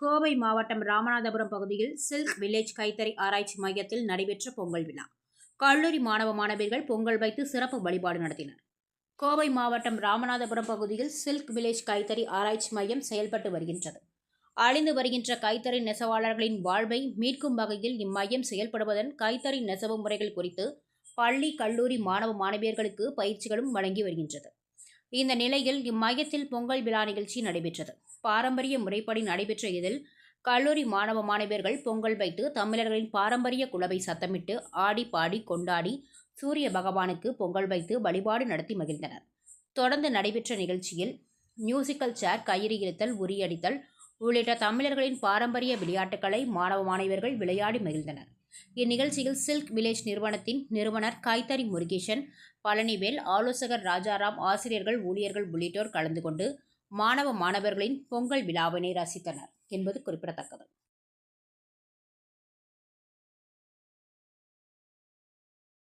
கோவை மாவட்டம் ராமநாதபுரம் பகுதியில் silk village கைத்தறி ஆராய்ச்சி மையத்தில் நடைபெற்ற பொங்கல் விழா. கல்லூரி மாணவ மாணவியர்கள் பொங்கல் வைத்து சிறப்பு வழிபாடு நடத்தினர். கோவை மாவட்டம் ராமநாதபுரம் பகுதியில் சில்க் வில்லேஜ் கைத்தறி ஆராய்ச்சி மையம் செயல்பட்டு வருகின்றது. அழிந்து வருகின்ற கைத்தறி நெசவாளர்களின் வாழ்வை மீட்கும் வகையில் இம்மையம் செயல்படுவதன் கைத்தறி நெசவு முறைகள் குறித்து பள்ளி, கல்லூரி மாணவ மாணவியர்களுக்கு பயிற்சிகளும் வழங்கி வருகின்றது. இந்த நிலையில் இம்மையத்தில் பொங்கல் விழா நிகழ்ச்சி நடைபெற்றது. பாரம்பரிய முறைப்படி நடைபெற்ற இதில் கல்லூரி மாணவ மாணவியர்கள் பொங்கல் வைத்து தமிழர்களின் பாரம்பரிய குலவை சத்தமிட்டு ஆடி பாடி கொண்டாடி சூரிய பகவானுக்கு பொங்கல் வைத்து வழிபாடு நடத்தி மகிழ்ந்தனர். தொடர்ந்து நடைபெற்ற நிகழ்ச்சியில் மியூசிக்கல் சேர், கயிறு இழுத்தல், உரியடித்தல் உள்ளிட்ட தமிழர்களின் பாரம்பரிய விளையாட்டுகளை மாணவ மாணவியர்கள் விளையாடி மகிழ்ந்தனர். இந்நிகழ்ச்சியில் சில்க் வில்லேஜ் நிறுவனத்தின் நிறுவனர் கைத்தறி முருகேசன், பழனிவேல், ஆலோசகர் ராஜாராம், ஆசிரியர்கள், ஊழியர்கள் உள்ளிட்டோர் கலந்து கொண்டு மாணவ மாணவர்களின் பொங்கல் விழாவினை ரசித்தனர் என்பது குறிப்பிடத்தக்கது.